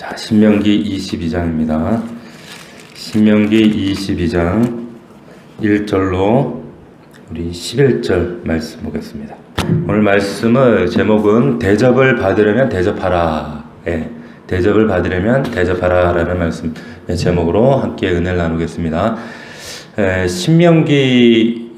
자, 신명기 22장입니다. 신명기 22장 1절로 우리 11절 말씀 보겠습니다. 오늘 말씀의 제목은 대접을 받으려면 대접하라. 대접을 받으려면 대접하라 라는 말씀 제목으로 함께 은혜를 나누겠습니다. 신명기의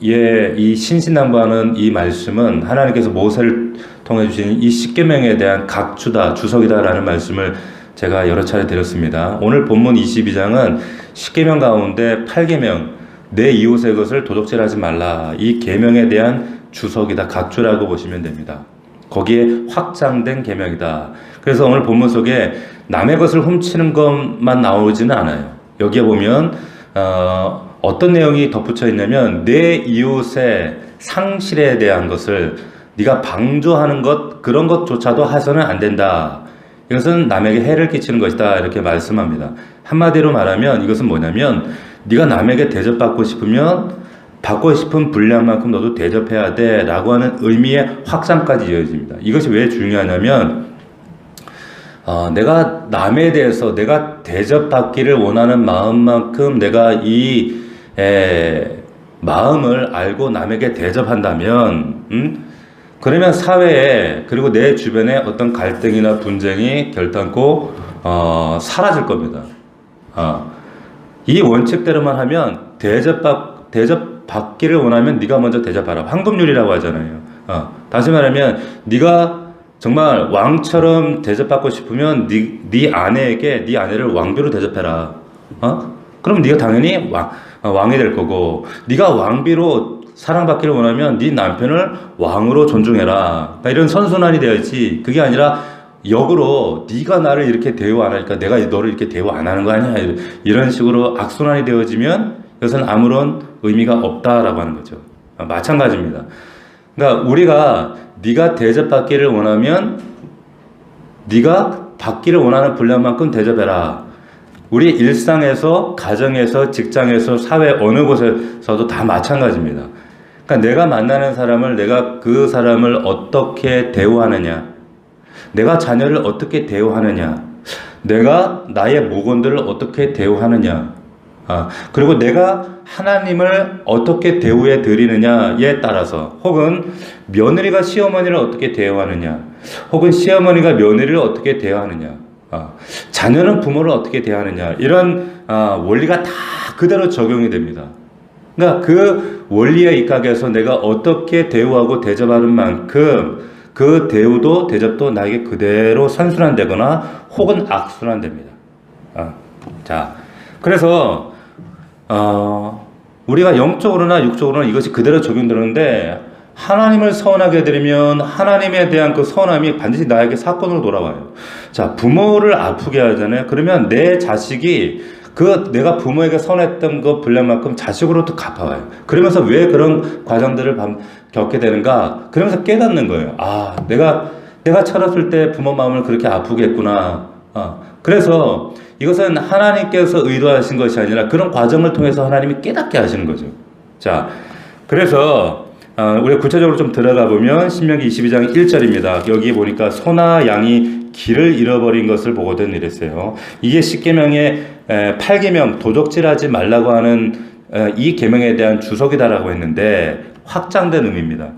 이 신신당부하는 이 말씀은 하나님께서 모세를 통해 주신 이 십계명에 대한 각주다, 주석이다 라는 말씀을 제가 여러 차례 드렸습니다. 오늘 본문 22장은 십계명 가운데 8계명, 내 이웃의 것을 도둑질하지 말라, 이 계명에 대한 주석이다, 각주라고 보시면 됩니다. 거기에 확장된 계명이다. 그래서 오늘 본문 속에 남의 것을 훔치는 것만 나오지는 않아요. 여기에 보면 어떤 내용이 덧붙여 있냐면 내 이웃의 상실에 대한 것을 네가 방조하는 것, 그런 것조차도 해서는 안 된다. 이것은 남에게 해를 끼치는 것이다, 이렇게 말씀합니다. 한마디로 말하면 이것은 뭐냐면 네가 남에게 대접받고 싶으면 받고 싶은 분량만큼 너도 대접해야 돼 라고 하는 의미의 확장까지 이어집니다. 이것이 왜 중요하냐면 내가 남에 대해서 내가 대접받기를 원하는 마음만큼 내가 이 마음을 알고 남에게 대접한다면 그러면 사회에, 그리고 내 주변에 어떤 갈등이나 분쟁이 결단코 사라질 겁니다. 이 원칙대로만 하면 대접받기를 원하면 네가 먼저 대접하라. 황금률이라고 하잖아요. 다시 말하면 네가 정말 왕처럼 대접받고 싶으면 네 아내에게 네 아내를 왕비로 대접해라. 그럼 네가 당연히 왕이 될 거고, 네가 왕비로 사랑받기를 원하면 네 남편을 왕으로 존중해라. 이런 선순환이 되어야지, 그게 아니라 역으로 네가 나를 이렇게 대우 안 하니까 내가 너를 이렇게 대우 안 하는 거 아니야, 이런 식으로 악순환이 되어지면 이것은 아무런 의미가 없다라고 하는 거죠. 마찬가지입니다. 그러니까 우리가 네가 대접받기를 원하면 네가 받기를 원하는 분량만큼 대접해라. 우리 일상에서, 가정에서, 직장에서, 사회 어느 곳에서도 다 마찬가지입니다. 그러니까 내가 만나는 사람을, 내가 그 사람을 어떻게 대우하느냐, 내가 자녀를 어떻게 대우하느냐, 내가 나의 모건들을 어떻게 대우하느냐, 그리고 내가 하나님을 어떻게 대우해 드리느냐에 따라서, 혹은 며느리가 시어머니를 어떻게 대우하느냐, 혹은 시어머니가 며느리를 어떻게 대우하느냐, 자녀는 부모를 어떻게 대하느냐, 이런 원리가 다 그대로 적용이 됩니다. 그러니까 그 원리에 입각해서 내가 어떻게 대우하고 대접하는 만큼 그 대우도 대접도 나에게 그대로 선순환되거나 혹은 악순환됩니다. 자, 그래서 우리가 영적으로나 육적으로나 이것이 그대로 적용되는데, 하나님을 서운하게 해드리면 하나님에 대한 그 서운함이 반드시 나에게 사건으로 돌아와요. 자, 부모를 아프게 하잖아요. 그러면 내 자식이 내가 부모에게 서운했던 그 분량만큼 자식으로도 갚아와요. 그러면서 왜 그런 과정들을 겪게 되는가? 그러면서 깨닫는 거예요. 내가 철없을 때 부모 마음을 그렇게 아프게 했구나. 그래서 이것은 하나님께서 의도하신 것이 아니라 그런 과정을 통해서 하나님이 깨닫게 하시는 거죠. 자, 그래서 우리가 구체적으로 좀 들어가 보면 신명기 22장 1절입니다. 여기 보니까 소나 양이 길을 잃어버린 것을 보거든 이랬어요. 이게 십계명의 8계명, 도적질하지 말라고 하는 이 계명에 대한 주석이다라고 했는데 확장된 의미입니다.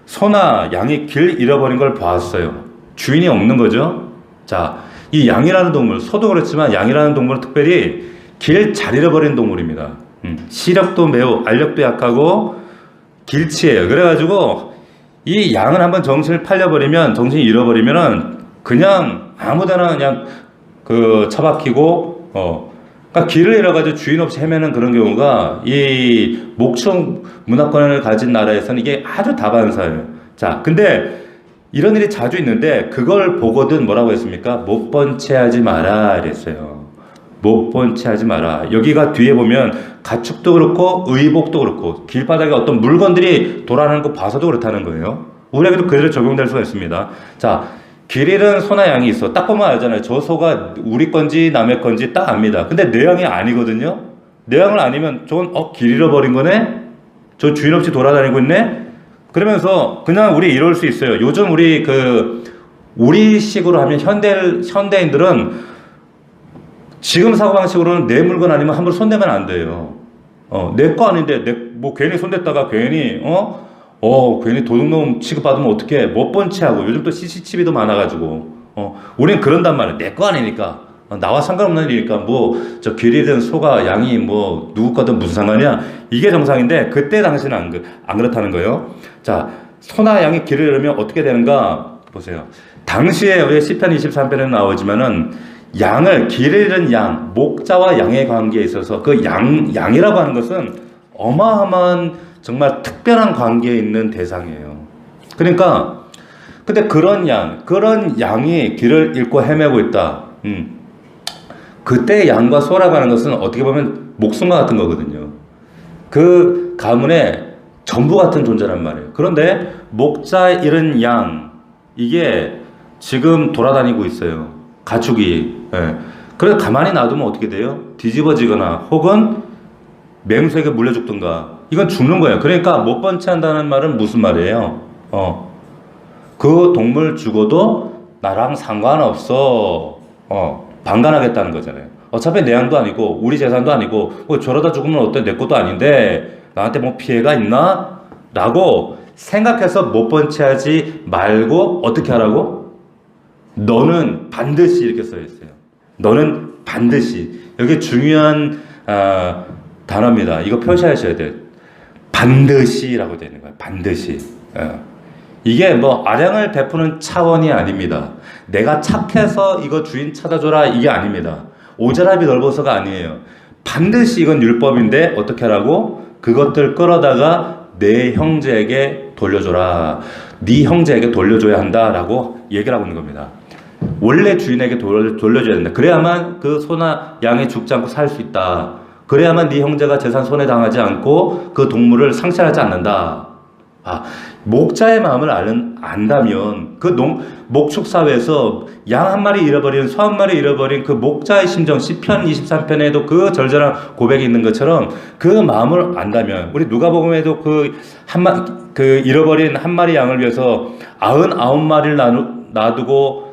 소나 양이 길 잃어버린 걸 보았어요. 주인이 없는 거죠. 자, 이 양이라는 동물, 소도 그렇지만 양이라는 동물은 특별히 길 잘 잃어버린 동물입니다. 시력도 매우, 알력도 약하고 길치예요. 그래가지고 이 양은 한번 정신을 정신이 잃어버리면은 그냥 아무데나 그냥 처박히고, 그러니까 길을 잃어가지고 주인 없이 헤매는 그런 경우가 이 목축 문화권을 가진 나라에서는 이게 아주 다반사예요. 자, 근데 이런 일이 자주 있는데 그걸 보거든 뭐라고 했습니까? 못 본 채 하지 마라 이랬어요. 못 본 채 하지 마라. 여기가 뒤에 보면 가축도 그렇고 의복도 그렇고 길바닥에 어떤 물건들이 돌아가는 거 봐서도 그렇다는 거예요. 우리에게도 그대로 적용될 수가 있습니다. 자, 길 잃은 소나 양이 있어. 딱 보면 알잖아요. 저 소가 우리 건지 남의 건지 딱 압니다. 근데 내 양이 아니거든요. 내 양을 아니면 저건 길 잃어버린 거네? 저 주인 없이 돌아다니고 있네? 그러면서 그냥 우리 이럴 수 있어요. 요즘 우리식으로 하면 현대인들은 지금 사고방식으로는 내 물건 아니면 함부로 손대면 안 돼요. 내 거 아닌데, 뭐 괜히 손댔다가 괜히, 괜히 도둑놈 취급받으면 어떡해. 못 본 채하고. 요즘 또 CCTV도 많아가지고. 우린 그런단 말이야. 내 거 아니니까. 나와 상관없는 일이니까 뭐 저 길이든 소가 양이 뭐 누구 거든 무슨 상관이야. 이게 정상인데 그때 당시는 안 그렇다는 거예요. 자, 소나 양이 길을 잃으면 어떻게 되는가 보세요. 당시에 우리 시편 23편에 나오지만은 양을 길을 잃은 양, 목자와 양의 관계에 있어서 그 양이라고 하는 것은 어마어마한 정말 특별한 관계에 있는 대상이에요. 그러니까 근데 그런 양이 길을 잃고 헤매고 있다. 그때 양과 소라고 하는 것은 어떻게 보면 목숨과 같은 거거든요. 그 가문의 전부 같은 존재란 말이에요. 그런데 목자 잃은 양, 이게 지금 돌아다니고 있어요. 가축이. 예. 그래서 가만히 놔두면 어떻게 돼요? 뒤집어지거나 혹은 맹수에게 물려 죽든가. 이건 죽는 거예요. 그러니까 못 본 채 한다는 말은 무슨 말이에요? 그 동물 죽어도 나랑 상관없어. 방관하겠다는 거잖아요. 어차피 내 양도 아니고 우리 재산도 아니고 뭐 저러다 죽으면 어때? 내 것도 아닌데 나한테 뭐 피해가 있나? 라고 생각해서 못 본 채 하지 말고 어떻게 하라고? 너는 반드시 이렇게 써 있어요. 너는 반드시. 여기 중요한 단어입니다. 이거 표시하셔야 돼요. 반드시라고 되는 거예요. 반드시. 이게 뭐 아량을 베푸는 차원이 아닙니다. 내가 착해서 이거 주인 찾아줘라 이게 아닙니다. 오자랍이 넓어서가 아니에요. 반드시 이건 율법인데 어떻게 하라고? 그것들 끌어다가 내 형제에게 돌려줘라. 네 형제에게 돌려줘야 한다라고 얘기를 하고 있는 겁니다. 원래 주인에게 돌려줘야 된다. 그래야만 그 소나 양이 죽지 않고 살 수 있다. 그래야만 네 형제가 재산 손해당하지 않고 그 동물을 상실하지 않는다. 목자의 마음을 안다면 그 목축사회에서 양 한 마리 잃어버린 소 한 마리 잃어버린 그 목자의 심정, 시편 23편에도 그 절절한 고백이 있는 것처럼 그 마음을 안다면, 우리 누가복음에도 그 잃어버린 한 마리 양을 위해서 99마리를 놔두고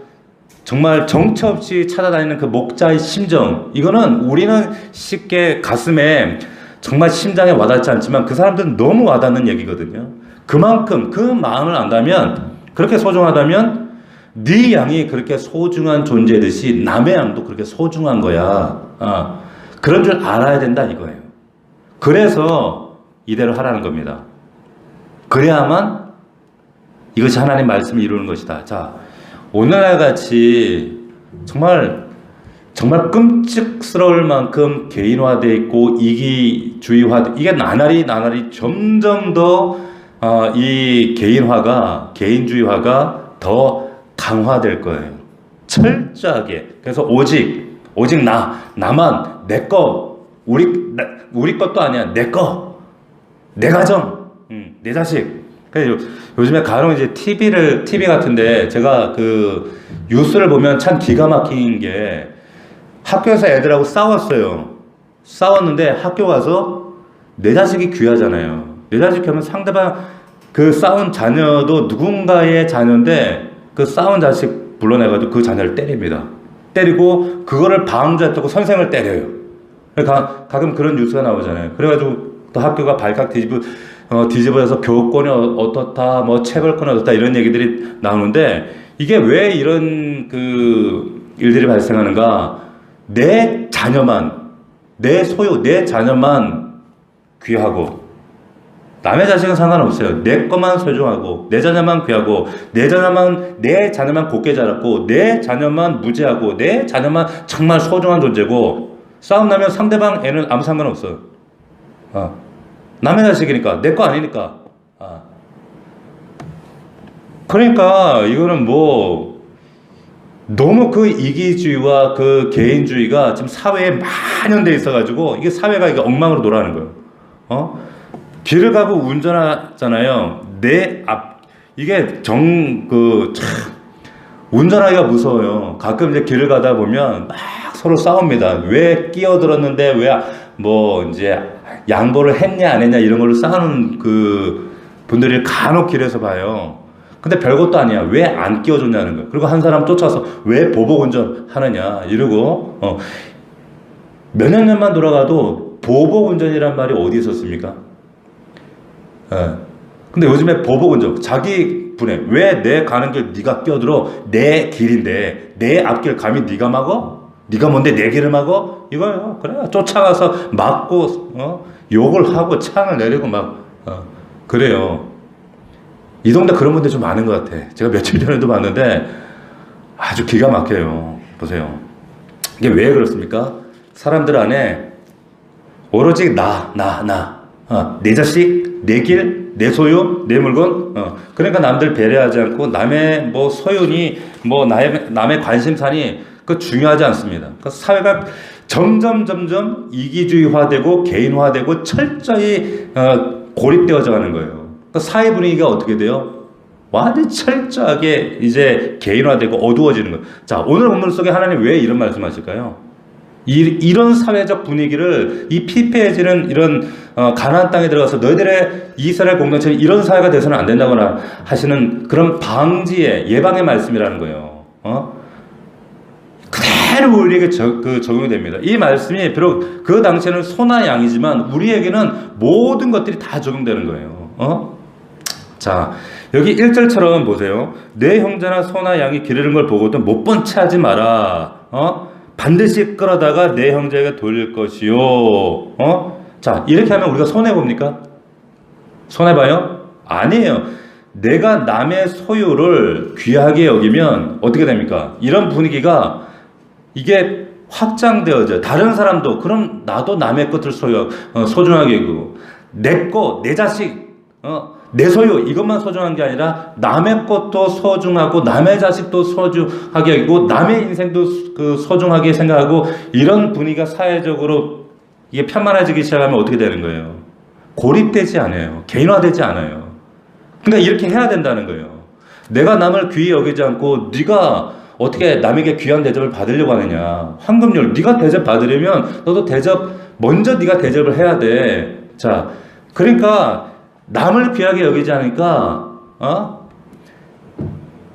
정말 정처 없이 찾아다니는 그 목자의 심정, 이거는 우리는 쉽게 가슴에 정말 심장에 와닿지 않지만 그 사람들은 너무 와닿는 얘기거든요. 그만큼 그 마음을 안다면, 그렇게 소중하다면 네 양이 그렇게 소중한 존재듯이 남의 양도 그렇게 소중한 거야. 그런 줄 알아야 된다 이거예요. 그래서 이대로 하라는 겁니다. 그래야만 이것이 하나님 말씀을 이루는 것이다. 자, 오늘날 같이 정말 끔찍스러울 만큼 개인화되어 있고 이기주의화, 이게 나날이 점점 더 이 개인주의화가 더 강화될 거예요. 철저하게. 그래서 오직 나만, 내 거, 우리 것도 아니야. 내 거, 내 가정, 내 자식. 요즘에 간혹 이제 TV 같은데 제가 그 뉴스를 보면 참 기가 막힌 게, 학교에서 애들하고 싸웠는데 학교 가서 내 자식이 귀하잖아요. 내 자식 하면 상대방 그 싸운 자녀도 누군가의 자녀인데 그 싸운 자식 불러내가지고 그 자녀를 때립니다. 때리고 그거를 방조했다고 선생을 때려요. 가끔 그런 뉴스가 나오잖아요. 그래가지고 또 학교가 발칵 뒤집어져서 교권이 어떻다, 뭐 체벌권이 어떻다 이런 얘기들이 나오는데, 이게 왜 이런 그 일들이 발생하는가? 내 자녀만, 내 소유, 내 자녀만 귀하고 남의 자식은 상관없어요. 내 것만 소중하고 내 자녀만 귀하고 내 자녀만 곱게 자랐고 내 자녀만 무지하고 내 자녀만 정말 소중한 존재고, 싸움 나면 상대방 애는 아무 상관없어요. 남의 자식이니까, 내 거 아니니까. 그러니까 이거는 뭐 너무 그 이기주의와 그 개인주의가 지금 사회에 만연돼 있어가지고 이게 사회가 이게 엉망으로 돌아가는 거예요. 길을 가고 운전하잖아요. 이게 운전하기가 무서워요. 가끔 이제 길을 가다 보면 막 서로 싸웁니다. 왜 끼어들었는데 왜 이제 양보를 했냐 안 했냐 이런 걸로 싸우는 그 분들이 간혹 길에서 봐요. 근데 별것도 아니야. 왜 안 끼워줬냐는 거예요. 그리고 한 사람 쫓아서 왜 보복 운전 하느냐 이러고 몇년 년만 돌아가도 보복운전이란 말이 어디 있었습니까? 예. 근데 요즘에 보복운전, 자기 분해. 왜 내 가는 길 네가 끼어들어? 내 길인데 내 앞길 감히 네가 막어? 네가 뭔데 내 길을 막어? 이거요. 그래 쫓아가서 막고 욕을 하고 창을 내리고 막 그래요. 이 동네 그런 분들 좀 많은 것 같아. 제가 며칠 전에도 봤는데 아주 기가 막혀요. 보세요. 이게 왜 그렇습니까? 사람들 안에 오로지 내 자식, 내 길, 내 소유, 내 물건. 그러니까 남들 배려하지 않고 남의 뭐 소유니 뭐 남의 관심사니 그 중요하지 않습니다. 그 사회가 점점 이기주의화되고 개인화되고 철저히 고립되어져 가는 거예요. 그 사회 분위기가 어떻게 돼요? 완전히 철저하게 이제 개인화되고 어두워지는 거예요. 자, 오늘 본문 속에 하나님 왜 이런 말씀하실까요? 이런 사회적 분위기를 이 피폐해지는 이런 가나안 땅에 들어가서 너희들의 이스라엘 공동체는 이런 사회가 돼서는 안 된다거나 하시는 그런 방지의 예방의 말씀이라는 거예요. 그대로 우리에게 적용이 됩니다. 이 말씀이 비록 그 당시에는 소나 양이지만 우리에게는 모든 것들이 다 적용되는 거예요. 자, 여기 1절처럼 보세요. 내 형제나 소나 양이 기르는 걸 보고도 못 본 채 하지 마라. 반드시 끌어다가 내 형제에게 돌릴 것이요. 자, 이렇게 하면 우리가 손해봅니까? 손해봐요? 아니에요. 내가 남의 소유를 귀하게 여기면 어떻게 됩니까? 이런 분위기가 이게 확장되어져. 다른 사람도 그럼 나도 남의 것을 소중하게 여기고 내 거, 내 자식, 내 소유 이것만 소중한 게 아니라 남의 것도 소중하고 남의 자식도 소중하게 여기고 남의 인생도 소중하게 생각하고 이런 분위기가 사회적으로 이게 편만해지기 시작하면 어떻게 되는 거예요? 고립되지 않아요. 개인화되지 않아요. 그러니까 이렇게 해야 된다는 거예요. 내가 남을 귀히 여기지 않고 네가 어떻게 남에게 귀한 대접을 받으려고 하느냐. 황금률 네가 대접 받으려면 너도 먼저 네가 대접을 해야 돼. 자, 그러니까 남을 귀하게 여기지 않으니까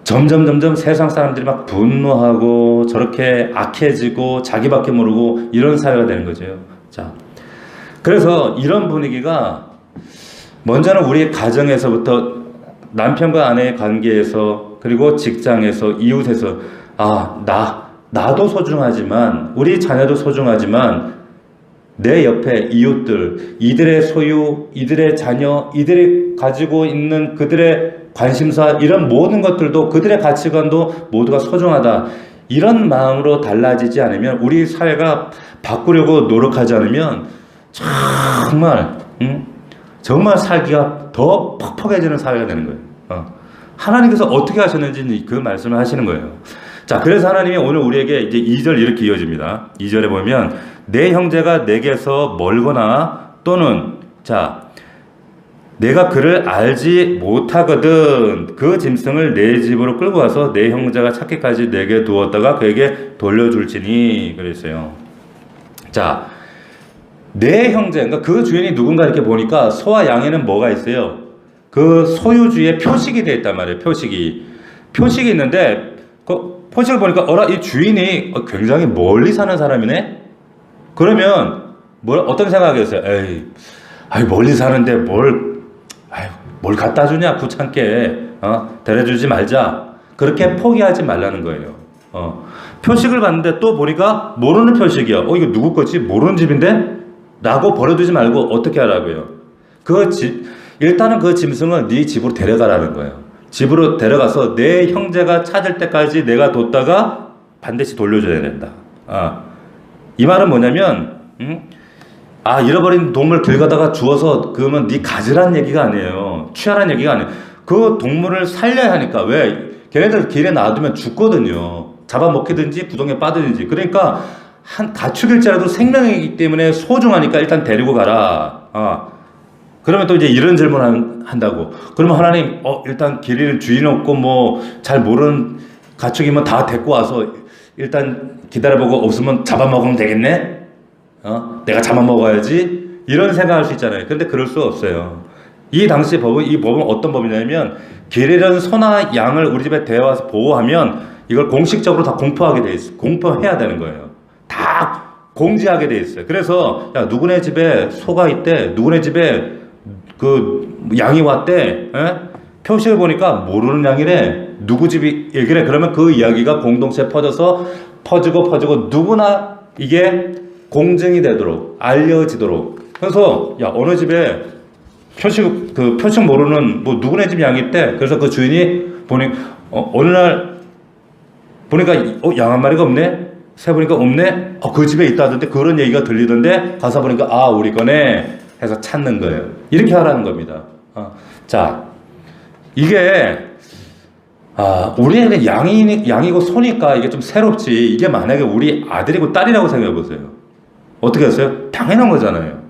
점점 세상 사람들이 막 분노하고 저렇게 악해지고 자기밖에 모르고 이런 사회가 되는 거죠. 자, 그래서 이런 분위기가 먼저는 우리 가정에서부터 남편과 아내의 관계에서 그리고 직장에서 이웃에서 나도 소중하지만 우리 자녀도 소중하지만 내 옆에 이웃들, 이들의 소유, 이들의 자녀, 이들이 가지고 있는 그들의 관심사 이런 모든 것들도 그들의 가치관도 모두가 소중하다. 이런 마음으로 달라지지 않으면 우리 사회가 바꾸려고 노력하지 않으면 정말 살기가 더 퍽퍽해지는 사회가 되는 거예요. 하나님께서 어떻게 하셨는지 그 말씀을 하시는 거예요. 자, 그래서 하나님이 오늘 우리에게 이제 2절 이렇게 이어집니다. 2절에 보면 내 형제가 내게서 멀거나 또는 내가 그를 알지 못하거든 그 짐승을 내 집으로 끌고 와서 내 형제가 찾기까지 내게 두었다가 그에게 돌려줄지니 그랬어요. 자, 내 형제, 그러니까 그 주인이 누군가 이렇게 보니까 소와 양에는 뭐가 있어요? 그 소유주의 표식이 되어 있단 말이에요. 표식이 있는데 그 표식을 보니까 이 주인이 굉장히 멀리 사는 사람이네. 그러면 어떤 생각이었어요? 멀리 사는데 뭘 갖다 주냐 귀찮게 데려주지 말자. 그렇게 포기하지 말라는 거예요. 표식을 봤는데 또 보니까 모르는 표식이야. 이거 누구 거지? 모르는 집인데? 라고 버려두지 말고 어떻게 하라고요? 일단은 그 짐승을 네 집으로 데려가라는 거예요. 집으로 데려가서 내 형제가 찾을 때까지 내가 뒀다가 반드시 돌려줘야 된다. 이 말은 뭐냐면 잃어버린 동물 길 가다가 주워서 그러면 네 가지란 얘기가 아니에요. 취하란 얘기가 아니에요. 그 동물을 살려야 하니까. 왜? 걔네들 길에 놔두면 죽거든요. 잡아먹히든지 부동에 빠지든지. 그러니까 가축일지라도 생명이기 때문에 소중하니까 일단 데리고 가라. 그러면 또 이제 이런 질문 한다고. 그러면 하나님 일단 길 잃은 주인 없고 뭐 잘 모르는 가축이면 다 데리고 와서 일단 기다려보고 없으면 잡아먹으면 되겠네? 내가 잡아먹어야지? 이런 생각할 수 있잖아요. 근데 그럴 수 없어요. 이 당시 법은, 이 법은 어떤 법이냐면 길 잃은 소나 양을 우리 집에 데려와서 보호하면 이걸 공식적으로 다 공포하게 돼 있어요. 공포해야 되는 거예요. 다 공지하게 돼 있어요. 그래서 야 누구네 집에 소가 있대, 누구네 집에 그 양이 왔대, 에? 표식을 보니까 모르는 양이래, 누구 집이 얘기래. 그러면 그 이야기가 공동체에 퍼지고 누구나 이게 공증이 되도록 알려지도록. 그래서 야 어느 집에 표식 모르는 뭐 누구네 집 양이 있대. 그래서 그 주인이 보니 어느 날 보니까 양 한 마리가 없네. 세 보니까 없네. 그 집에 있다던데 그런 얘기가 들리던데 가서 보니까 아 우리 거네 해서 찾는 거예요. 이렇게 하라는 겁니다. 자 이게 우리는 양이고 소니까 이게 좀 새롭지. 이게 만약에 우리 아들이고 딸이라고 생각해 보세요. 어떻게 했어요? 당연한 거잖아요.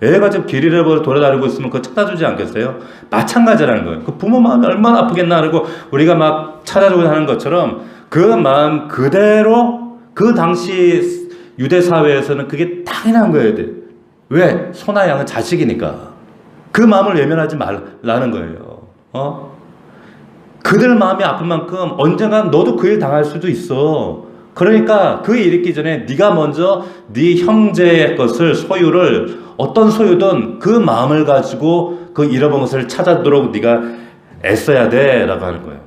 애가 좀 길 잃어버려 돌아다니고 있으면 그거 찾아주지 않겠어요? 마찬가지라는 거예요. 그 부모 마음이 얼마나 아프겠나. 그리고 우리가 막 찾아주고 하는 것처럼 그 마음 그대로 그 당시 유대 사회에서는 그게 당연한 거예요. 왜? 소나 양은 자식이니까. 그 마음을 외면하지 말라는 거예요. 그들 마음이 아픈 만큼 언젠간 너도 그 일 당할 수도 있어. 그러니까 그 일 있기 전에 네가 먼저 네 형제의 것을 소유를 어떤 소유든 그 마음을 가지고 그 잃어버린 것을 찾아도록 네가 애써야 돼 라고 하는 거예요.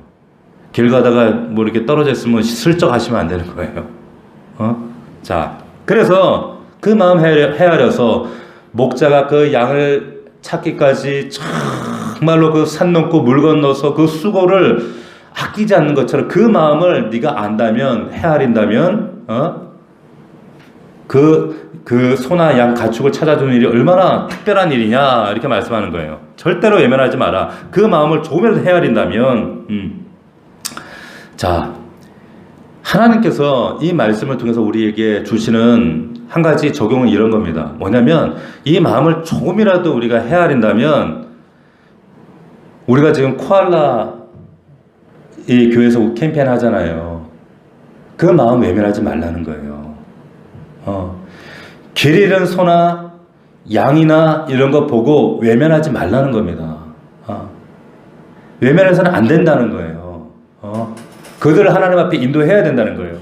길 가다가 뭐 이렇게 떨어져 있으면 슬쩍 하시면 안 되는 거예요. 자, 그래서 그 마음 헤아려서 목자가 그 양을 찾기까지 정말로 그 산 넘고 물 건너서 그 수고를 아끼지 않는 것처럼 그 마음을 네가 안다면, 헤아린다면 그 소나 양 가축을 찾아주는 일이 얼마나 특별한 일이냐 이렇게 말씀하는 거예요. 절대로 외면하지 마라. 그 마음을 조금이라도 헤아린다면 자, 하나님께서 이 말씀을 통해서 우리에게 주시는 한 가지 적용은 이런 겁니다. 뭐냐면 이 마음을 조금이라도 우리가 헤아린다면, 우리가 지금 코알라 이 교회에서 캠페인 하잖아요. 그 마음 외면하지 말라는 거예요. 길 잃은 소나 양이나 이런 거 보고 외면하지 말라는 겁니다. 외면해서는 안 된다는 거예요. 그들을 하나님 앞에 인도해야 된다는 거예요.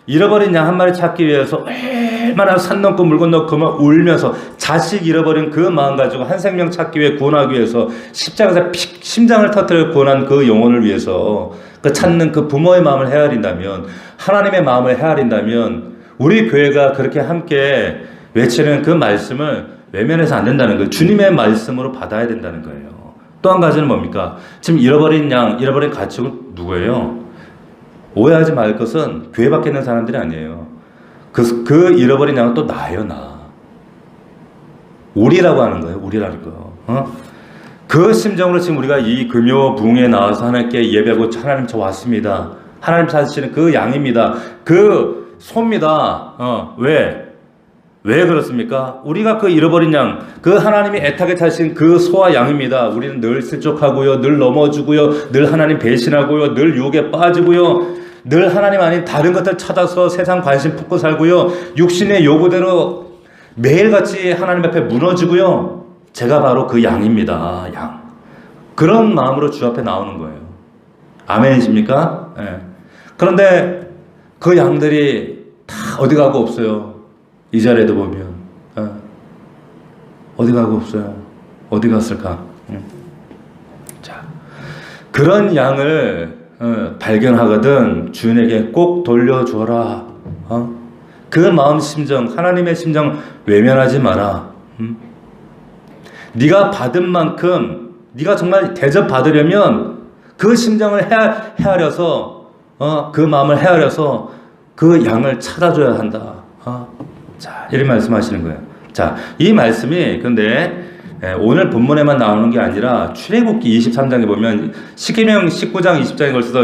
잃어버린 양 한 마리 찾기 위해서 얼마나 산 넘고 물 건너고 울면서 자식 잃어버린 그 마음 가지고 한 생명 찾기 위해 구원하기 위해서 십자가에서 심장을 터뜨려 구원한 그 영혼을 위해서 그 찾는 그 부모의 마음을 헤아린다면, 하나님의 마음을 헤아린다면 우리 교회가 그렇게 함께 외치는 그 말씀을 외면해서 안 된다는 거예요. 주님의 말씀으로 받아야 된다는 거예요. 또 한 가지는 뭡니까? 지금 잃어버린 양, 잃어버린 가축은 누구예요? 오해하지 말 것은 교회 밖에 있는 사람들이 아니에요. 그 잃어버린 양은 또 나예요, 나. 우리라고 하는 거예요, 우리라는 거. 그 심정으로 지금 우리가 이 금요 부흥에 나와서 하나님께 예배하고, 하나님 저 왔습니다. 하나님 찾으시는 그 양입니다. 그 소입니다. 왜 그렇습니까? 우리가 그 잃어버린 양, 그 하나님이 애타게 찾으신 그 소와 양입니다. 우리는 늘 실족하고요, 늘 넘어지고요, 늘 하나님 배신하고요, 늘 유혹에 빠지고요, 늘 하나님 아닌 다른 것들 찾아서 세상 관심 품고 살고요, 육신의 요구대로 매일같이 하나님 앞에 무너지고요. 제가 바로 그 양입니다. 양. 그런 마음으로 주 앞에 나오는 거예요. 아멘이십니까? 네. 그런데 그 양들이 다 어디 가고 없어요. 이 자리에도 보면 어디 가고 없어요. 어디 갔을까? 자, 그런 양을 발견하거든 주인에게 꼭 돌려주어라. 그 마음 심정, 하나님의 심정 외면하지 마라. 네가 받은 만큼, 네가 정말 대접받으려면 그 심정을 헤아려서 그 마음을 헤아려서 그 양을 찾아줘야 한다. 자, 이렇게 말씀하시는 거예요. 자, 이 말씀이 근데 오늘 본문에만 나오는 게 아니라 출애굽기 23장에 보면 십계명 19장 20장에 걸쳐서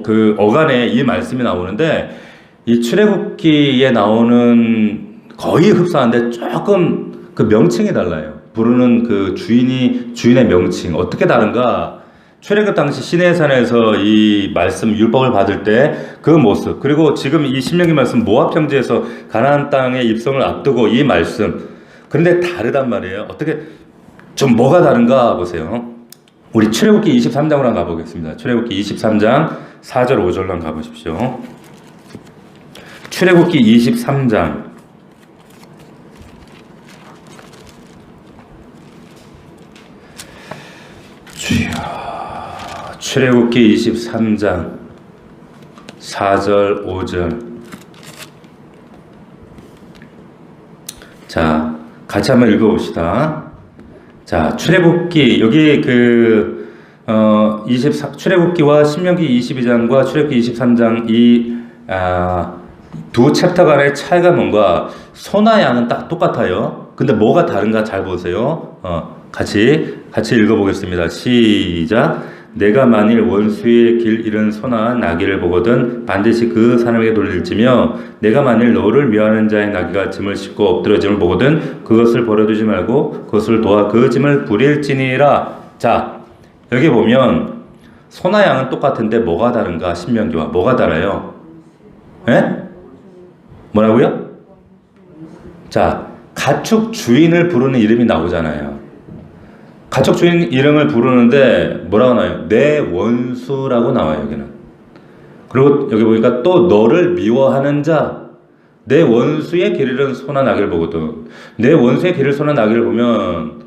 그 어간에 이 말씀이 나오는데, 이 출애굽기에 나오는 거의 흡사한데 조금 그 명칭이 달라요. 부르는 그 주인의 명칭 어떻게 다른가? 출애굽 당시 시내산에서 이 말씀 율법을 받을 때 그 모습, 그리고 지금 이 신명기 말씀 모압 평지에서 가나안 땅의 입성을 앞두고 이 말씀, 그런데 다르단 말이에요. 어떻게 좀 뭐가 다른가 보세요. 우리 출애굽기 23장으로 한번 가보겠습니다. 출애굽기 23장 4절 5절로 한번 가보십시오. 출애굽기 23장 출애굽기 23장 4절 5절. 자, 같이 한번 읽어봅시다. 자, 출애굽기 여기 출애굽기와 신명기 22장과 출애굽기 23장 두 챕터 간의 차이가 뭔가, 소나 양은 딱 똑같아요. 근데 뭐가 다른가 잘 보세요. 같이 읽어보겠습니다. 시작. 내가 만일 원수의 길 잃은 소나 나귀를 보거든 반드시 그 사람에게 돌릴지며, 내가 만일 너를 미워하는 자의 나귀가 짐을 싣고 엎드러짐을 보거든 그것을 버려두지 말고 그것을 도와 그 짐을 부릴지니라. 자, 여기 보면 소나 양은 똑같은데 뭐가 다른가? 신명기와 뭐가 달라요? 예? 뭐라고요? 자, 가축 주인을 부르는 이름이 나오잖아요. 가축 주인 이름을 부르는데 뭐라고 나와요? 내 원수라고 나와요, 여기는. 그리고 여기 보니까 또 너를 미워하는 자, 내 원수의 길 잃은 소나 나귀를 보거든. 내 원수의 길 잃은 소나 나귀를 보면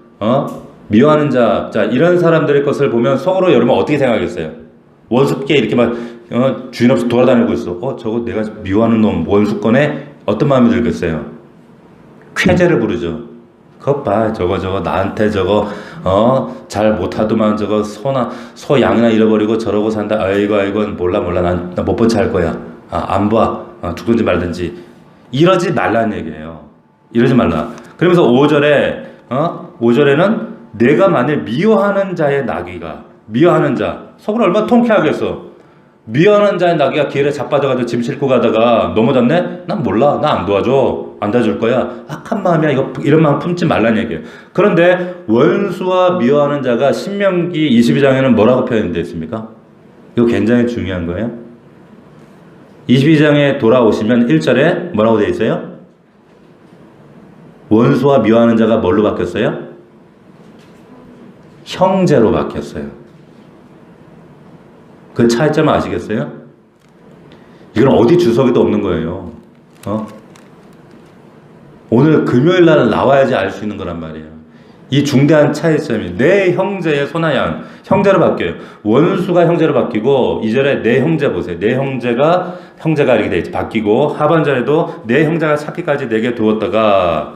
미워하는 자, 이런 사람들의 것을 보면 속으로 여러분 어떻게 생각하겠어요? 원수께 이렇게 막 주인 없이 돌아다니고 있어. 저거 내가 미워하는 놈 원수권에 어떤 마음이 들겠어요? 쾌재를 부르죠. 그것 봐, 저거 나한테 저거 잘 못하더만 저거 소 양이나 잃어버리고 저러고 산다. 아이고 몰라 난 못 본 채 할 거야. 안 봐. 죽든지 말든지. 이러지 말라는 얘기예요. 이러지 말라. 그러면서 5절에는 내가 만일 미워하는 자의 나귀가, 미워하는 자, 속으로 얼마나 통쾌하겠어. 미워하는 자의 나귀가 길에 자빠져가지고 짐 싣고 가다가 넘어졌네? 난 몰라. 나 안 도와줘. 안 도와줄 거야. 악한 마음이야. 이런 마음 품지 말라는 얘기예요. 그런데 원수와 미워하는 자가 신명기 22장에는 뭐라고 표현되어 있습니까? 이거 굉장히 중요한 거예요. 22장에 돌아오시면 1절에 뭐라고 되어 있어요? 원수와 미워하는 자가 뭘로 바뀌었어요? 형제로 바뀌었어요. 그 차이점을 아시겠어요? 이건 어디 주석에도 없는 거예요. 오늘 금요일 날 나와야지 알 수 있는 거란 말이에요. 이 중대한 차이점이 내 형제의 소나 양, 형제로 바뀌어요. 원수가 형제로 바뀌고, 2절에 내 형제 보세요. 내 형제가 이렇게 돼 있죠. 바뀌고, 하반절에도 내 형제가 찾기까지 내게 두었다가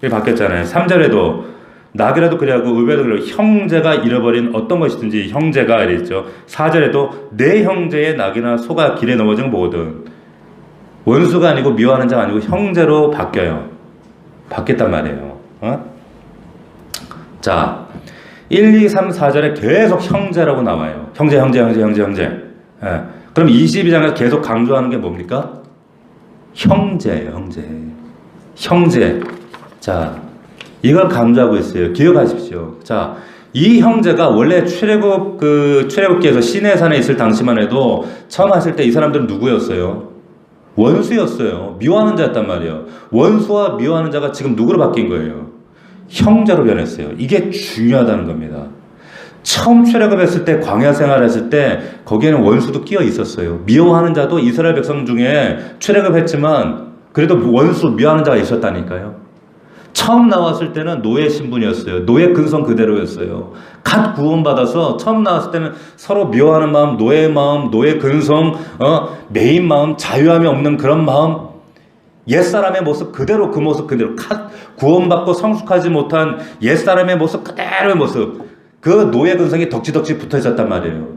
이렇게 바뀌었잖아요. 3절에도 나귀라도 그리하고 의배도 그리하고 형제가 잃어버린 어떤 것이든지 형제가 이랬죠. 4절에도 내 형제의 나귀나 소가 길에 넘어진 거 보거든. 원수가 아니고 미워하는 자가 아니고 형제로 바뀌어요. 바뀌었단 말이에요. 자, 1, 2, 3, 4절에 계속 형제라고 나와요. 형제. 예. 그럼 22장에서 계속 강조하는 게 뭡니까? 형제예요, 형제. 자, 이걸 강조하고 있어요. 기억하십시오. 자, 이 형제가 원래 출애굽기에서 시내산에 있을 당시만 해도 처음 하실 때 이 사람들은 누구였어요? 원수였어요. 미워하는 자였단 말이에요. 원수와 미워하는 자가 지금 누구로 바뀐 거예요? 형제로 변했어요. 이게 중요하다는 겁니다. 처음 출애굽했을 때, 광야 생활했을 때 거기에는 원수도 끼어 있었어요. 미워하는 자도 이스라엘 백성 중에 출애굽했지만 그래도 원수, 미워하는 자가 있었다니까요. 처음 나왔을 때는 노예 신분이었어요. 노예 근성 그대로였어요. 갓 구원받아서 처음 나왔을 때는 서로 미워하는 마음, 노예의 마음, 노예 근성, 매인 마음, 자유함이 없는 그런 마음, 옛사람의 모습 그대로, 그 모습 그대로, 갓 구원받고 성숙하지 못한 옛사람의 모습 그대로의 모습, 그 노예 근성이 덕지덕지 붙어 있었단 말이에요.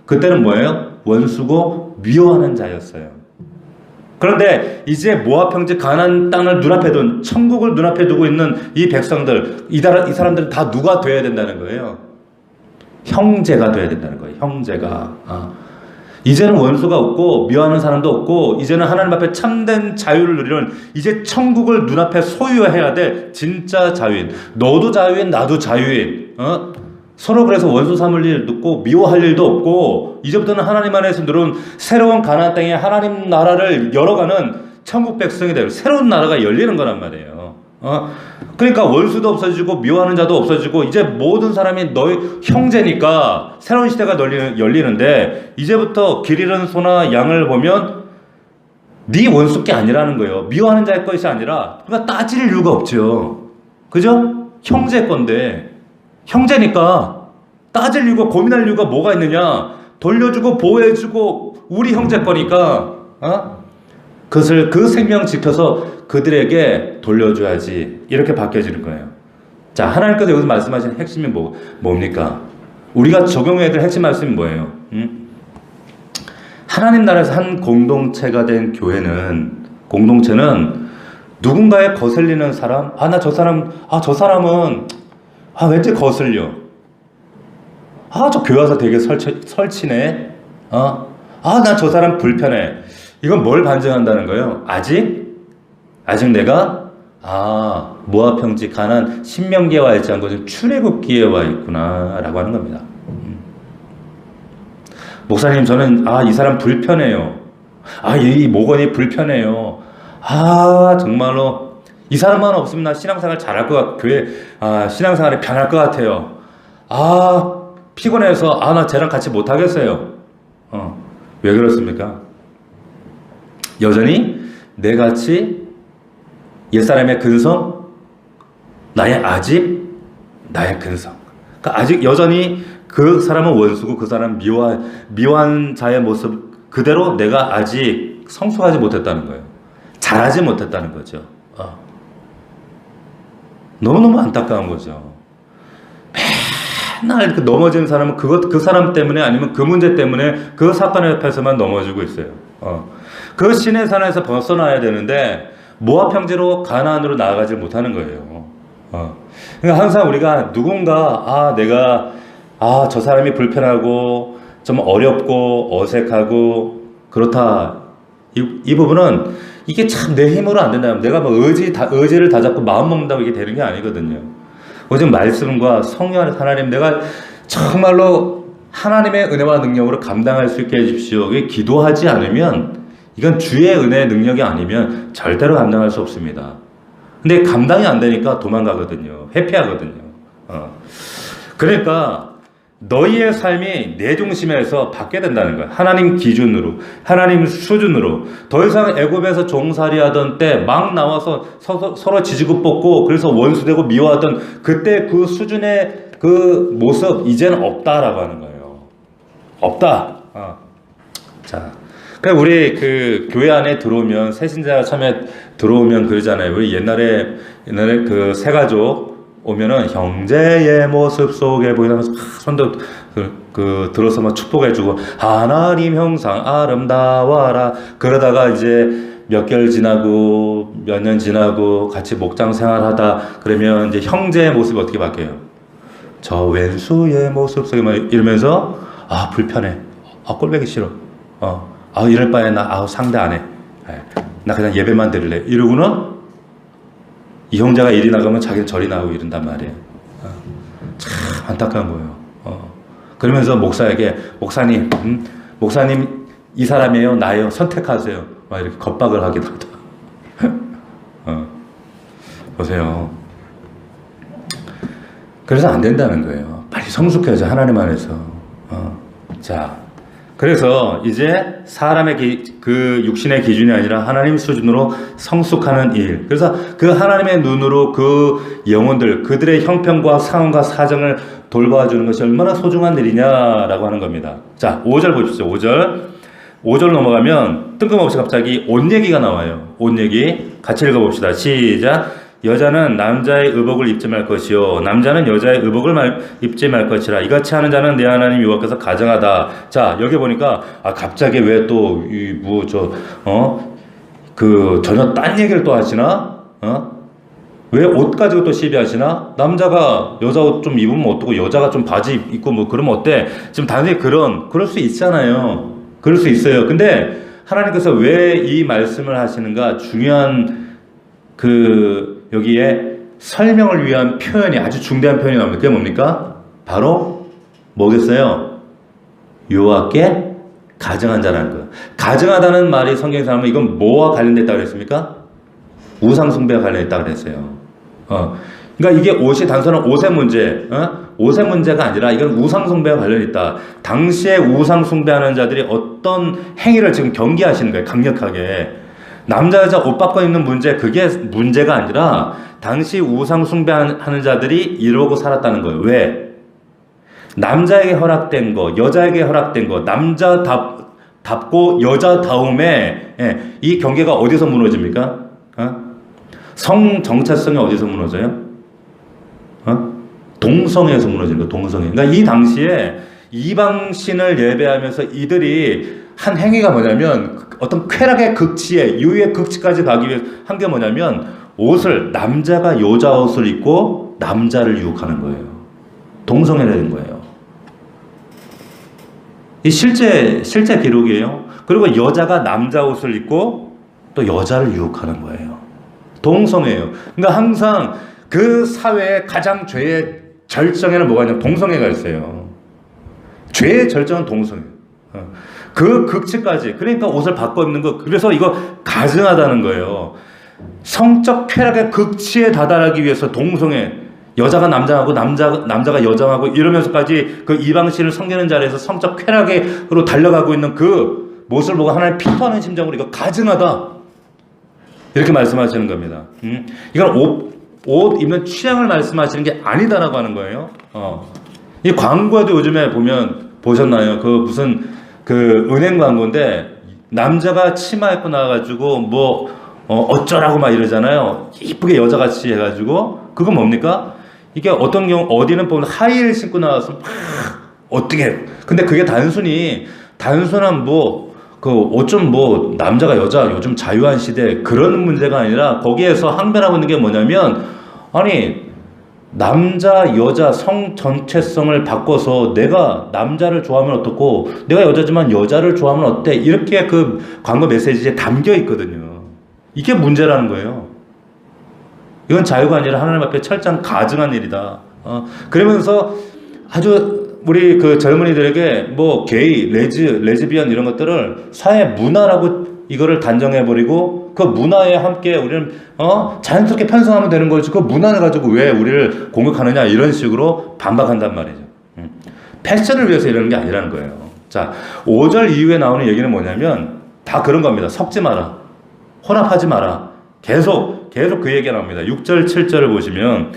그때는 뭐예요? 원수고 미워하는 자였어요. 그런데 이제 모압 평지 가나안 땅을 눈앞에 둔, 천국을 눈앞에 두고 있는 이 백성들, 이 사람들은 다 누가 돼야 된다는 거예요? 형제가 돼야 된다는 거예요. 형제가. 이제는 원수가 없고 미워하는 사람도 없고, 이제는 하나님 앞에 참된 자유를 누리는, 이제 천국을 눈앞에 소유해야 돼. 진짜 자유인. 너도 자유인, 나도 자유인. 서로 그래서 원수 삼을 일도 없고 미워할 일도 없고, 이제부터는 하나님 안에서 누른 새로운 가나안 땅에 하나님 나라를 열어가는 천국 백성이 되고 새로운 나라가 열리는 거란 말이에요. 그러니까 원수도 없어지고 미워하는 자도 없어지고, 이제 모든 사람이 너의 형제니까 새로운 시대가 열리는데, 이제부터 길 잃은 소나 양을 보면 네 원수께 아니라는 거예요. 미워하는 자의 것이 아니라. 그러니까 따질 이유가 없죠. 그죠? 형제 건데, 형제니까 따질 이유가, 고민할 이유가 뭐가 있느냐? 돌려주고 보호해주고 우리 형제 거니까 그것을 그 생명 지켜서 그들에게 돌려줘야지. 이렇게 바뀌어지는 거예요. 자, 하나님께서 여기서 말씀하신 핵심이 뭡니까? 우리가 적용해야 될 핵심 말씀이 뭐예요? 하나님 나라에서 한 공동체가 된 공동체는 누군가의 거슬리는 사람, 저 사람은 왠지 거슬려. 저 교회 와서 되게 설치네. 나 저 사람 불편해. 이건 뭘 반증한다는 거예요? 아직 내가 모압 평지 가나안 신명기에 와 있지 않고 출애굽기에 와 있구나라고 하는 겁니다. 목사님, 저는 이 사람 불편해요. 이 목원이 불편해요. 정말로 이 사람만 없으면 나 신앙생활 잘할 것 같고 교회 신앙생활이 편할 것 같아요. 피곤해서 나 쟤랑 같이 못 하겠어요. 왜 그렇습니까? 여전히 내같이 옛사람의 근성, 나의 아집, 나의 근성. 그러니까 아직 여전히 그 사람은 원수고 그 사람은 미워한 자의 모습 그대로 내가 아직 성숙하지 못했다는 거예요. 잘하지 못했다는 거죠. 너무너무 안타까운 거죠. 맨날 넘어지는 사람은 그 사람 때문에 아니면 그 문제 때문에 그 사건 옆에서만 넘어지고 있어요. 그 신의 산에서 벗어나야 되는데 모압 평지로 가나안으로 나아가지 못하는 거예요. 그러니까 항상 우리가 누군가 내가 저 사람이 불편하고 좀 어렵고 어색하고 그렇다. 이 부분은 이게 참 내 힘으로 안 된다. 내가 뭐 의지를 다 잡고 마음 먹는다고 이게 되는 게 아니거든요. 오직 말씀과 성령 안에 하나님, 내가 정말로 하나님의 은혜와 능력으로 감당할 수 있게 해주십시오. 기도하지 않으면 이건 주의 은혜의 능력이 아니면 절대로 감당할 수 없습니다. 근데 감당이 안 되니까 도망가거든요. 회피하거든요. 그러니까 너희의 삶이 내 중심에서 바뀌어야 된다는 거야. 하나님 기준으로, 하나님 수준으로. 더 이상 애굽에서 종살이 하던 때 막 나와서 서로 지지고 뽑고 그래서 원수되고 미워하던 그때 그 수준의 그 모습 이제는 없다라고 하는 거예요. 없다. 자, 그러니까 우리 그 교회 안에 들어오면 새신자가 처음에 들어오면 그러잖아요. 우리 옛날에 그 새가족 오면은 형제의 모습 속에 보이면서 손도 들어서 막 축복해주고 하나님 형상 아름다워라. 그러다가 이제 몇 개월 지나고 몇 년 지나고 같이 목장 생활하다 그러면 이제 형제의 모습이 어떻게 바뀌어요? 저 왼수의 모습 속에 막 이러면서 불편해. 꼴보기 싫어. 이럴 바에 나 상대 안 해. 나 그냥 예배만 드릴래. 이러고는 이 형제가 이리 나가면 자기는 저리 나오고 이런단 말이에요. 참 안타까운 거예요. 그러면서 목사에게 목사님 이 사람이에요, 나예요, 선택하세요. 막 이렇게 겁박을 하기도 하다. 보세요. 그래서 안 된다는 거예요. 빨리 성숙해야죠, 하나님 안에서. 자. 그래서 이제 사람의 그 육신의 기준이 아니라 하나님 수준으로 성숙하는 일. 그래서 그 하나님의 눈으로 그 영혼들, 그들의 형편과 상황과 사정을 돌봐주는 것이 얼마나 소중한 일이냐라고 하는 겁니다. 자, 5절 보십시오. 5절 넘어가면 뜬금없이 갑자기 옷 얘기가 나와요. 옷 얘기. 같이 읽어봅시다. 시작. 여자는 남자의 의복을 입지 말 것이요 남자는 여자의 의복을 입지 말 것이라. 이같이 하는 자는 내 하나님 여호와께서 가증하다. 자, 여기 보니까 갑자기 왜 또 전혀 딴 얘기를 또 하시나? 왜 옷 가지고 또 시비하시나? 남자가 여자 옷 좀 입으면 어떠고 여자가 좀 바지 입고 뭐 그러면 어때? 지금 단순히 그럴 수 있잖아요. 그럴 수 있어요. 근데 하나님께서 왜 이 말씀을 하시는가? 중요한 여기에 설명을 위한 표현이 아주 중대한 표현이 나옵니다. 그게 뭡니까? 바로 뭐겠어요? 여호와께 가증한 자라는 거예요. 가증하다는 말이 성경에 나오면 이건 뭐와 관련됐다고 그랬습니까? 우상숭배와 관련됐다고 그랬어요. 그러니까 이게 옷이 단순한 옷의 문제, 옷의 문제가 아니라 이건 우상숭배와 관련이 있다. 당시에 우상숭배하는 자들이 어떤 행위를 지금 경계하시는 거예요. 강력하게. 남자 여자 옷 바꿔 입는 문제, 그게 문제가 아니라 당시 우상 숭배하는 자들이 이러고 살았다는 거예요. 왜? 남자에게 허락된 거, 여자에게 허락된 거, 남자답고 여자다움에 이 경계가 어디서 무너집니까? 성 정체성이 어디서 무너져요? 동성애에서 무너지는 거, 동성애. 그러니까 이 당시에 이방신을 예배하면서 이들이 한 행위가 뭐냐면 어떤 쾌락의 극치에, 유의 극치까지 가기 위해 한 게 뭐냐면 남자가 여자 옷을 입고 남자를 유혹하는 거예요. 동성애라는 거예요. 이 실제 기록이에요. 그리고 여자가 남자 옷을 입고 또 여자를 유혹하는 거예요. 동성애예요. 그러니까 항상 그 사회의 가장 죄의 절정에는 뭐가 있냐면 동성애가 있어요. 죄의 절정은 동성애. 그 극치까지. 그러니까 옷을 바꿔 입는 거. 그래서 이거 가증하다는 거예요. 성적 쾌락의 극치에 다다르기 위해서 동성애. 여자가 남자하고 남자가 여자하고 이러면서까지 그 이방신을 섬기는 자리에서 성적 쾌락으로 달려가고 있는 그 모습을 보고 하나님 피토하는 심정으로 이거 가증하다. 이렇게 말씀하시는 겁니다. 이건 옷 입는 취향을 말씀하시는 게 아니다라고 하는 거예요. 이 광고에도 요즘에 보셨나요? 그 은행 광고인데 남자가 치마 입고 나와가지고 어쩌라고 막 이러잖아요. 이쁘게 여자같이 해가지고 그건 뭡니까? 이게 어떤 경우 어디는 보면 하이힐 신고 나와서 어떻게? 근데 그게 단순한 옷 좀 남자가 여자 요즘 자유한 시대 그런 문제가 아니라 거기에서 항변하고 있는 게 뭐냐면 아니 남자 여자 성 전체성을 바꿔서 내가 남자를 좋아하면 어떻고 내가 여자지만 여자를 좋아하면 어때? 이렇게 그 광고 메시지에 담겨 있거든요. 이게 문제라는 거예요. 이건 자유가 아니라 하나님 앞에 철저한 가증한 일이다. 그러면서 아주 우리 그 젊은이들에게 게이, 레즈비언 이런 것들을 사회 문화라고 이거를 단정해버리고 그 문화에 함께 우리는 자연스럽게 편성하면 되는 거지 그 문화를 가지고 왜 우리를 공격하느냐 이런 식으로 반박한단 말이죠. 패션을 위해서 이러는 게 아니라는 거예요. 자, 5절 이후에 나오는 얘기는 뭐냐면 다 그런 겁니다. 섞지 마라. 혼합하지 마라. 계속 그 얘기가 나옵니다. 6절, 7절을 보시면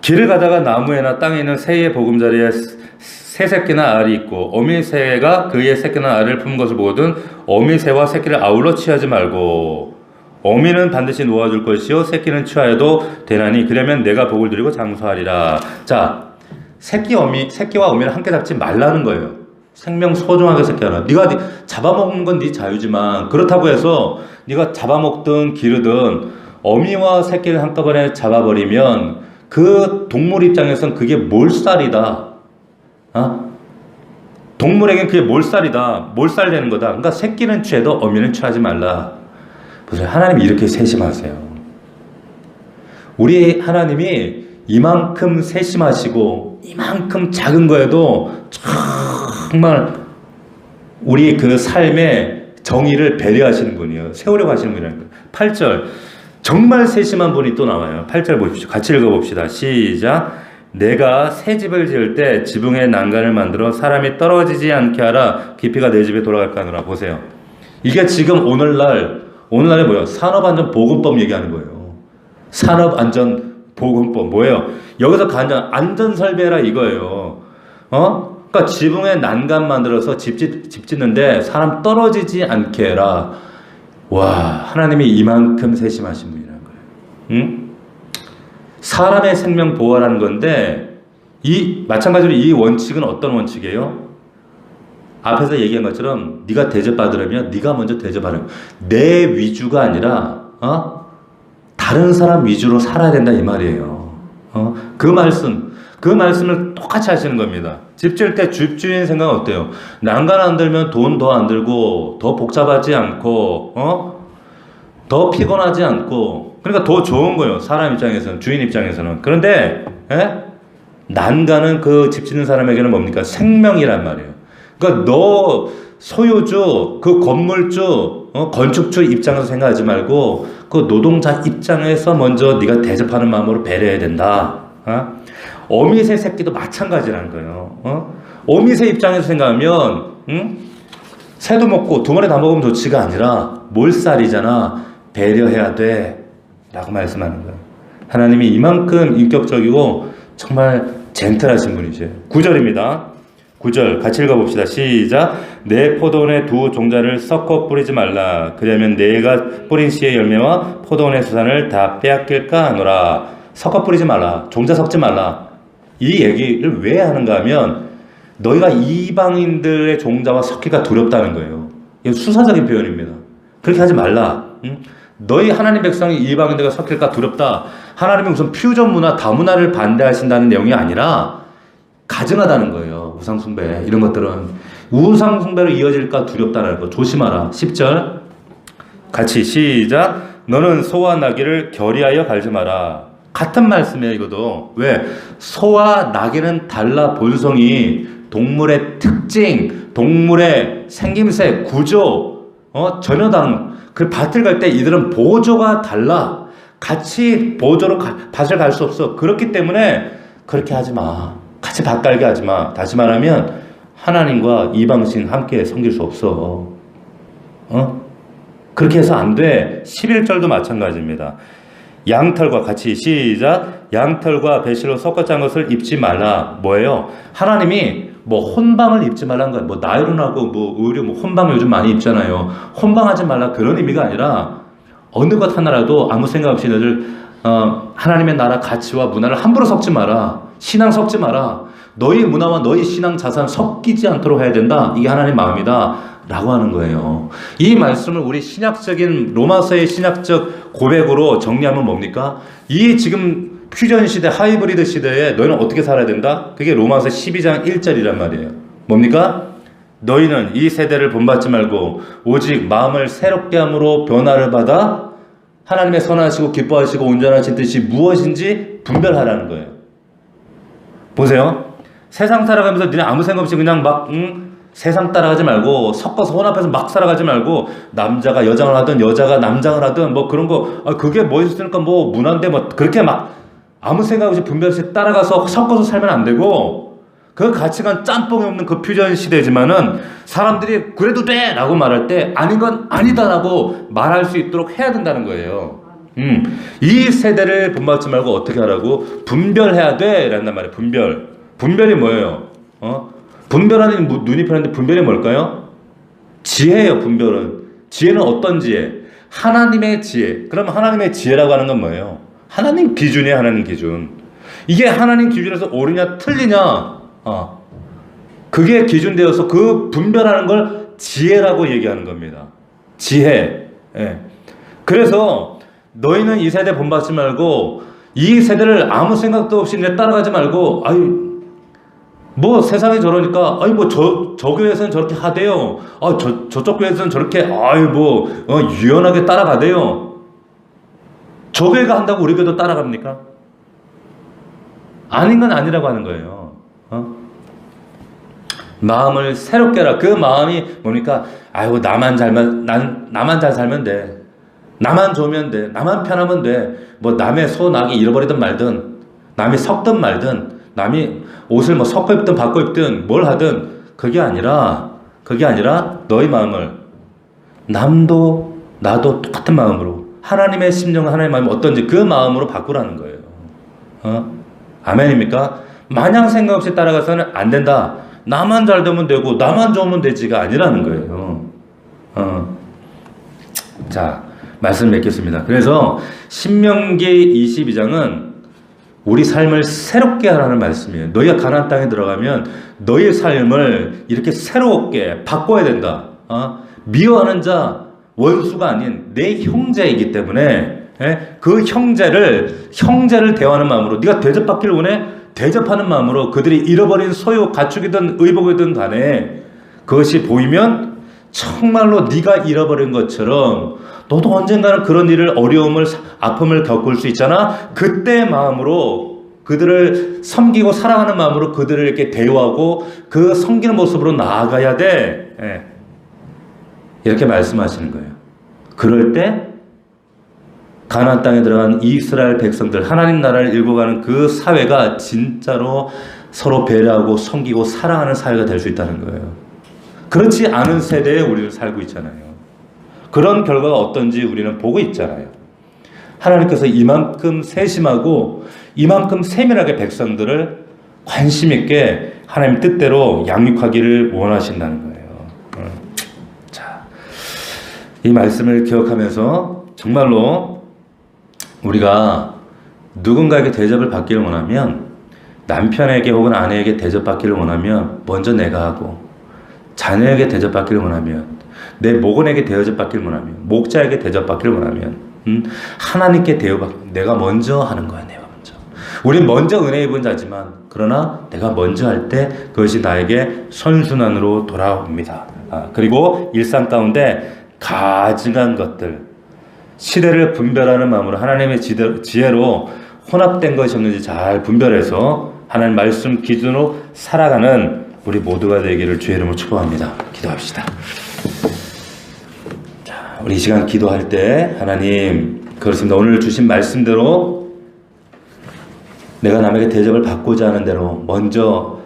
길을 가다가 나무에나 땅에 있는 새의 보금자리에 새 새끼나 알이 있고 어미 새가 그의 새끼나 알을 품은 것을 보거든 어미 새와 새끼를 아울러 취하지 말고 어미는 반드시 놓아줄 것이요 새끼는 취하여도 되나니 그러면 내가 복을 드리고 장수하리라. 자, 새끼와 어미를 함께 잡지 말라는 거예요. 생명 소중하게 새끼하라. 네가 잡아먹는 건 네 자유지만 그렇다고 해서 네가 잡아먹든 기르든 어미와 새끼를 한꺼번에 잡아버리면 그 동물 입장에선 그게 몰살이다. 동물에겐 그게 몰살이다. 몰살되는 거다. 그러니까 새끼는 취해도 어미는 취하지 말라. 보세요. 하나님이 이렇게 세심하세요. 우리 하나님이 이만큼 세심하시고 이만큼 작은 거에도 정말 우리 그 삶의 정의를 배려하시는 분이에요. 세우려고 하시는 분이라는 거예요. 8절 정말 세심한 분이 또 나와요. 8절 보십시오. 같이 읽어봅시다. 시작. 내가 새 집을 지을 때 지붕에 난간을 만들어 사람이 떨어지지 않게 하라. 깊이가 내 집에 돌아갈까 하노라. 보세요. 이게 지금 오늘날에 뭐예요? 산업안전보건법 얘기하는 거예요. 산업안전보건법 뭐예요? 여기서 안전설계라 이거예요. 그러니까 지붕에 난간 만들어서 집 짓는데 사람 떨어지지 않게 해라. 와, 하나님이 이만큼 세심하신 분이라는 거예요. 응? 사람의 생명 보호하라는 건데 마찬가지로 이 원칙은 어떤 원칙이에요? 앞에서 얘기한 것처럼 네가 대접받으려면 네가 먼저 대접하라. 내 위주가 아니라 다른 사람 위주로 살아야 된다 이 말이에요. 그 말씀을 똑같이 하시는 겁니다. 집 지을 때 집주인 생각은 어때요? 난간 안 들면 돈 더 안 들고 더 복잡하지 않고 더 피곤하지 않고 그러니까 더 좋은 거예요. 사람 입장에서는 주인 입장에서는. 그런데 난간은 그 집 짓는 사람에게는 뭡니까? 생명이란 말이에요. 그러니까 너 소유주, 그 건물주, 건축주 입장에서 생각하지 말고 그 노동자 입장에서 먼저 네가 대접하는 마음으로 배려해야 된다. 어미새 새끼도 마찬가지라는 거예요. 어미새 입장에서 생각하면 새도 먹고 두 마리 다 먹으면 좋지가 아니라 몰살이잖아. 배려해야 돼 라고 말씀하는 거예요. 하나님이 이만큼 인격적이고 정말 젠틀하신 분이세요. 9절입니다. 9절 같이 읽어봅시다. 시작. 내 포도원의 두 종자를 섞어 뿌리지 말라. 그러면 내가 뿌린 씨의 열매와 포도원의 수산을 다 빼앗길까 하노라. 섞어 뿌리지 말라. 종자 섞지 말라. 이 얘기를 왜 하는가 하면 너희가 이방인들의 종자와 섞기가 두렵다는 거예요. 이건 수사적인 표현입니다. 그렇게 하지 말라. 응? 너희 하나님 백성이 이방인들과 섞일까 두렵다. 하나님이 무슨 퓨전 문화, 다문화를 반대하신다는 내용이 아니라 가증하다는 거예요. 우상숭배 이런 것들은 우상숭배로 이어질까 두렵다는 거 조심하라. 10절 같이 시작. 너는 소와 나귀를 결의하여 갈지 마라. 같은 말씀이에요. 이것도 왜? 소와 나귀는 달라. 본성이, 동물의 특징, 동물의 생김새, 구조 전혀 다른. 그 밭을 갈 때 이들은 보조가 달라. 같이 보조로 밭을 갈 수 없어. 그렇기 때문에 그렇게 하지 마. 같이 밭 갈게 하지 마. 다시 말하면 하나님과 이방신 함께 섬길 수 없어. 그렇게 해서 안 돼. 11절도 마찬가지입니다. 양털과 같이 시작. 양털과 배실로 섞어 짠 것을 입지 말라. 뭐예요? 하나님이 뭐 혼방을 입지 말라는 거예요. 뭐 나이론하고 뭐 의류 뭐 혼방을 요즘 많이 입잖아요. 혼방하지 말라 그런 의미가 아니라 어느 것 하나라도 아무 생각 없이 너희들 하나님의 나라 가치와 문화를 함부로 섞지 마라. 신앙 섞지 마라. 너희 문화와 너희 신앙 자산 섞이지 않도록 해야 된다. 이게 하나님 마음이다. 라고 하는 거예요. 이 말씀을 우리 신약적인 로마서의 신약적 고백으로 정리하면 뭡니까? 이 지금 퓨전 시대, 하이브리드 시대에 너희는 어떻게 살아야 된다? 그게 로마서 12장 1절이란 말이에요. 뭡니까? 너희는 이 세대를 본받지 말고 오직 마음을 새롭게 함으로 변화를 받아 하나님의 선하시고 기뻐하시고 온전하신 뜻이 무엇인지 분별하라는 거예요. 보세요. 세상 살아가면서 니네 아무 생각 없이 그냥 막 세상 따라가지 말고 섞어서 혼합해서 막 살아가지 말고 남자가 여장을 하든 여자가 남장을 하든 뭐 그런 거 그게 뭐 있으니까 뭐 문화인데 뭐 그렇게 막 아무 생각 없이 분별 없이 따라가서 섞어서 살면 안 되고 그 가치관 짬뽕이 없는 그 퓨전 시대지만은 사람들이 그래도 돼! 라고 말할 때 아닌 건 아니다 라고 말할 수 있도록 해야 된다는 거예요. 이 세대를 본받지 말고 어떻게 하라고? 분별해야 돼! 라는 말이에요. 분별이 뭐예요? 분별하는 눈이 편한데 분별이 뭘까요? 지혜예요. 분별은. 지혜는 어떤 지혜? 하나님의 지혜. 그럼 하나님의 지혜라고 하는 건 뭐예요? 하나님 기준이에요. 하나님 기준. 이게 하나님 기준에서 옳으냐 틀리냐 그게 기준되어서 그 분별하는 걸 지혜라고 얘기하는 겁니다. 지혜. 예. 그래서 너희는 이 세대 본받지 말고 이 세대를 아무 생각도 없이 따라가지 말고 뭐 세상이 저러니까 뭐 저 교회에서는 저렇게 하대요. 저쪽 교회에서는 저렇게 유연하게 따라가대요. 저 교회가 한다고 우리 교회도 따라갑니까? 아닌 건 아니라고 하는 거예요. 마음을 새롭게 하라. 그 마음이 뭡니까? 나만 잘 살면 돼. 나만 좋으면 돼. 나만 편하면 돼. 뭐 남의 소 낙이 잃어버리든 말든 남이 섞든 말든 남이 옷을 뭐 섞어 입든 바꿔 입든 뭘 하든 그게 아니라 너희 마음을 남도 나도 똑같은 마음으로 하나님의 심정은 하나님의 마음이 어떤지 그 마음으로 바꾸라는 거예요. 아멘입니까? 마냥 생각 없이 따라가서는 안 된다. 나만 잘 되면 되고 나만 좋으면 되지가 아니라는 거예요. 자, 말씀 맺겠습니다. 그래서 신명기 22장은 우리 삶을 새롭게 하라는 말씀이에요. 너희가 가나안 땅에 들어가면 너희의 삶을 이렇게 새롭게 바꿔야 된다. 미워하는 자 원수가 아닌 내 형제이기 때문에 그 형제를 대하는 마음으로 네가 대접받기를 원해? 대접하는 마음으로 그들이 잃어버린 소유, 가축이든 의복이든 간에 그것이 보이면 정말로 네가 잃어버린 것처럼 너도 언젠가는 그런 일을 어려움을 아픔을 겪을 수 있잖아. 그때 마음으로 그들을 섬기고 사랑하는 마음으로 그들을 이렇게 대우하고 그 섬기는 모습으로 나아가야 돼. 이렇게 말씀하시는 거예요. 그럴 때 가나안 땅에 들어간 이스라엘 백성들 하나님 나라를 일궈가는 그 사회가 진짜로 서로 배려하고 섬기고 사랑하는 사회가 될 수 있다는 거예요. 그렇지 않은 세대에 우리는 살고 있잖아요. 그런 결과가 어떤지 우리는 보고 있잖아요. 하나님께서 이만큼 세심하고 이만큼 세밀하게 백성들을 관심 있게 하나님 뜻대로 양육하기를 원하신다는 거예요. 자, 이 말씀을 기억하면서 정말로 우리가 누군가에게 대접을 받기를 원하면, 남편에게 혹은 아내에게 대접받기를 원하면 먼저 내가 하고, 자녀에게 대접받기를 원하면, 내 목원에게 대접받기를 원하면, 목자에게 대접받기를 원하면, 하나님께 내가 먼저 하는 거야. 내가 먼저. 우린 먼저 은혜 입은 자지만, 그러나 내가 먼저 할 때 그것이 나에게 선순환으로 돌아옵니다. 그리고 일상 가운데 가증한 것들, 시대를 분별하는 마음으로 하나님의 지혜로 혼합된 것이 없는지 잘 분별해서 하나님 말씀 기준으로 살아가는 우리 모두가 되기를 주의 이름으로 축복합니다. 기도합시다. 자, 우리 이 시간 기도할 때 하나님, 그렇습니다. 오늘 주신 말씀대로 내가 남에게 대접을 받고자 하는 대로 먼저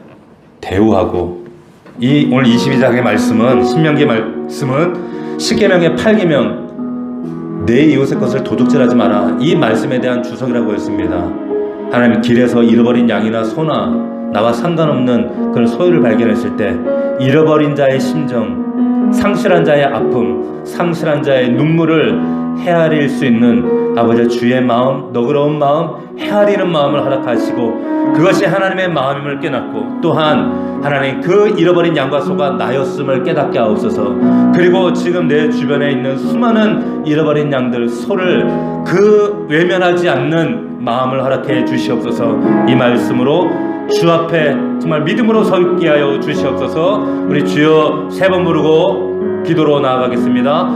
대우하고, 오늘 22장의 말씀은, 신명기의 말씀은 10계명의 8계명, 내 이웃의 것을 도둑질하지 마라, 이 말씀에 대한 주석이라고 했습니다. 하나님, 길에서 잃어버린 양이나 소나 나와 상관없는 그런 소유를 발견했을 때 잃어버린 자의 심정, 상실한 자의 아픔, 상실한 자의 눈물을 헤아릴 수 있는 아버지의 주의 마음, 너그러운 마음, 헤아리는 마음을 허락하시고, 그것이 하나님의 마음임을 깨닫고, 또한 하나님 그 잃어버린 양과 소가 나였음을 깨닫게 하옵소서. 그리고 지금 내 주변에 있는 수많은 잃어버린 양들, 소를 그 외면하지 않는 마음을 허락해 주시옵소서. 이 말씀으로 주 앞에 정말 믿음으로 서 있게 하여 주시옵소서. 우리 주여 세 번 부르고 기도로 나아가겠습니다.